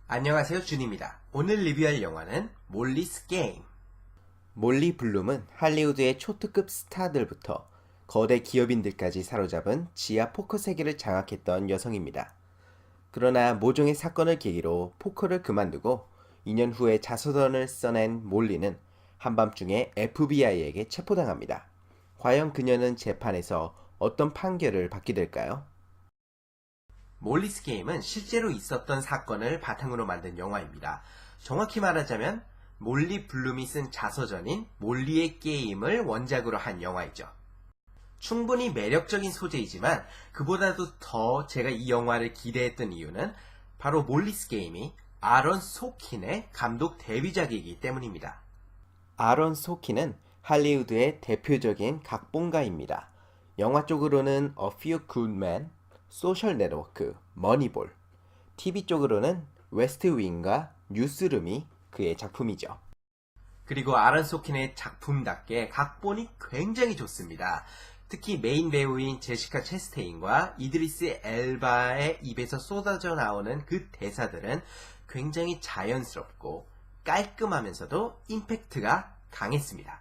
안녕하세요, 준입니다. 오늘 리뷰할 영화는 몰리스 게임. 몰리 블룸은 할리우드의 초특급 스타들부터 거대 기업인들까지 사로잡은 지하 포커 세계를 장악했던 여성입니다. 그러나 모종의 사건을 계기로 포커를 그만두고 2년 후에 자서전을 써낸 몰리는 한밤중에 FBI에게 체포당합니다. 과연 그녀는 재판에서 어떤 판결을 받게 될까요? 몰리스 게임은 실제로 있었던 사건을 바탕으로 만든 영화입니다. 정확히 말하자면 몰리 블룸이 쓴 자서전인 몰리의 게임을 원작으로 한 영화이죠. 충분히 매력적인 소재이지만 그보다도 더 제가 이 영화를 기대했던 이유는 바로 몰리스 게임이 아런 소킨의 감독 데뷔작이기 때문입니다. 아런 소킨은 할리우드의 대표적인 각본가입니다. 영화 쪽으로는 A Few Good Men, 소셜 네트워크, 머니볼, TV 쪽으로는 웨스트 윙과 뉴스룸이 그의 작품이죠. 그리고 아런 소킨의 작품답게 각본이 굉장히 좋습니다. 특히 메인 배우인 제시카 체스테인과 이드리스 엘바의 입에서 쏟아져 나오는 그 대사들은 굉장히 자연스럽고 깔끔하면서도 임팩트가 강했습니다.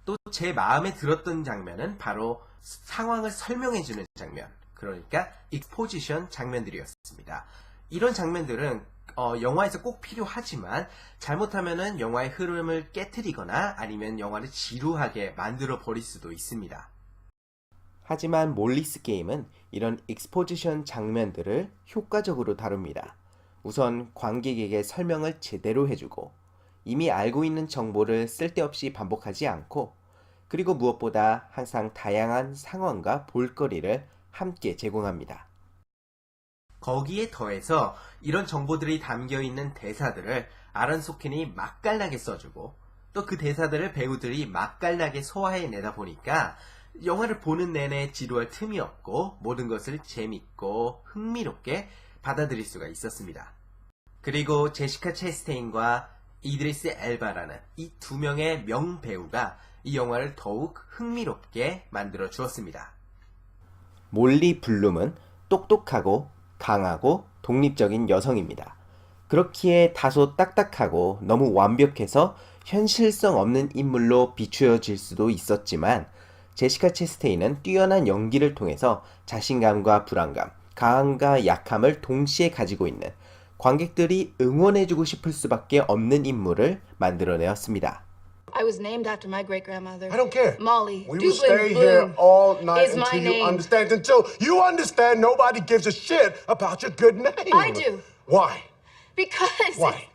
또 제 마음에 들었던 장면은 바로 상황을 설명해주는 장면, 그러니까 익스포지션 장면들이었습니다. 이런 장면들은 영화에서 꼭 필요하지만 잘못하면은 영화의 흐름을 깨트리거나 아니면 영화를 지루하게 만들어 버릴 수도 있습니다. 하지만 몰리스 게임은 이런 익스포지션 장면들을 효과적으로 다룹니다. 우선 관객에게 설명을 제대로 해주고 이미 알고 있는 정보를 쓸데없이 반복하지 않고 그리고 무엇보다 항상 다양한 상황과 볼거리를 함께 제공합니다. 거기에 더해서 이런 정보들이 담겨있는 대사들을 아런 소킨이 맛깔나게 써주고 또 그 대사들을 배우들이 맛깔나게 소화해내다 보니까 영화를 보는 내내 지루할 틈이 없고 모든 것을 재밌고 흥미롭게 받아들일 수가 있었습니다. 그리고 제시카 체스테인과 이드리스 엘바라는 이 두 명의 명배우가 이 영화를 더욱 흥미롭게 만들어 주었습니다. 몰리 블룸은 똑똑하고 강하고 독립적인 여성입니다. 그렇기에 다소 딱딱하고 너무 완벽해서 현실성 없는 인물로 비추어질 수도 있었지만 제시카 체스테인은 뛰어난 연기를 통해서 자신감과 불안감, 강함과 약함을 동시에 가지고 있는 관객들이 응원해주고 싶을 수밖에 없는 인물을 만들어내었습니다. I was named after my great grandmother. I don't care. Molly. We will Dublin stay here Bloom all night is my until you name. understand. Until you understand, nobody gives a shit about your good name. I do. Why? Because. Why?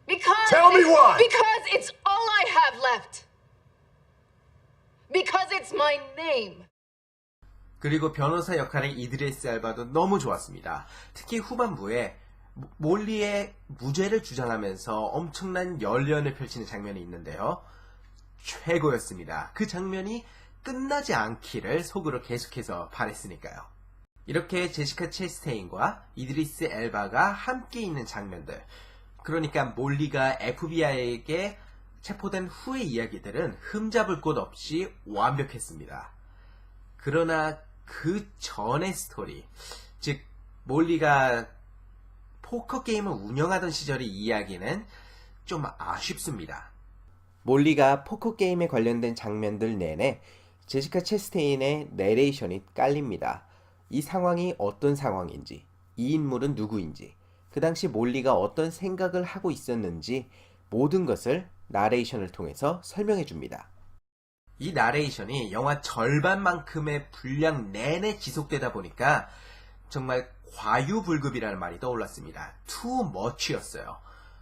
Because. Tell me why. Because it's all I have left. Because it's my name. 그리고 변호사 역할의 이드리스 엘바도 너무 좋았습니다. 특히 후반부에 몰리의 무죄를 주장하면서 엄청난 열연을 펼치는 장면이 있는데요. 최고였습니다. 그 장면이 끝나지 않기를 속으로 계속해서 바랬으니까요. 이렇게 제시카 체스테인과 이드리스 엘바가 함께 있는 장면들, 그러니까 몰리가 FBI에게 체포된 후의 이야기들은 흠잡을 곳 없이 완벽했습니다. 그러나 그 전의 스토리, 즉 몰리가 포커 게임을 운영하던 시절의 이야기는 좀 아쉽습니다. 몰리가 포커 게임에 관련된 장면들 내내 제시카 체스테인의 내레이션이 깔립니다. 이 상황이 어떤 상황인지, 이 인물은 누구인지, 그 당시 몰리가 어떤 생각을 하고 있었는지 모든 것을 나레이션을 통해서 설명해 줍니다. 이 나레이션이 영화 절반만큼의 분량 내내 지속되다 보니까 정말 과유불급이라는 말이 떠올랐습니다. too much였어요.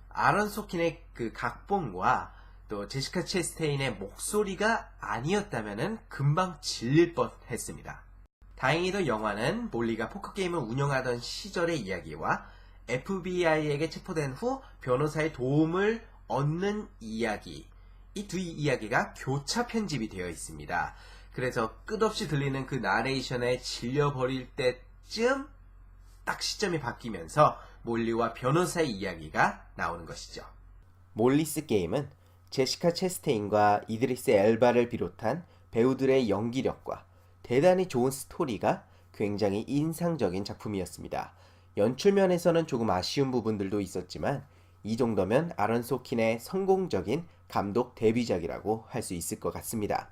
아런 소킨의 그 각본과 또 제시카 체스테인의 목소리가 아니었다면 금방 질릴 뻔했습니다. 다행히도 영화는 몰리가 포커게임을 운영하던 시절의 이야기와 FBI에게 체포된 후 변호사의 도움을 얻는 이야기, 이 두 이야기가 교차 편집이 되어 있습니다. 그래서 끝없이 들리는 그 나레이션에 질려버릴 때쯤 딱 시점이 바뀌면서 몰리와 변호사의 이야기가 나오는 것이죠. 몰리스 게임은 제시카 체스테인과 이드리스 엘바를 비롯한 배우들의 연기력과 대단히 좋은 스토리가 굉장히 인상적인 작품이었습니다. 연출면에서는 조금 아쉬운 부분들도 있었지만 이 정도면 아런 소킨의 성공적인 감독 데뷔작이라고 할 수 있을 것 같습니다.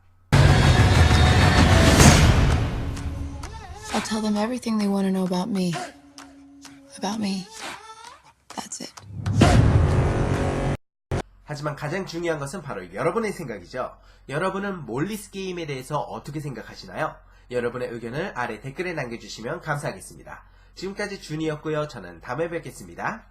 I'll tell them everything they want to know about me. About me. That's it. 하지만 가장 중요한 것은 바로 여러분의 생각이죠. 여러분은 몰리스 게임에 대해서 어떻게 생각하시나요? 여러분의 의견을 아래 댓글에 남겨주시면 감사하겠습니다. 지금까지 준이었고요. 저는 다음에 뵙겠습니다.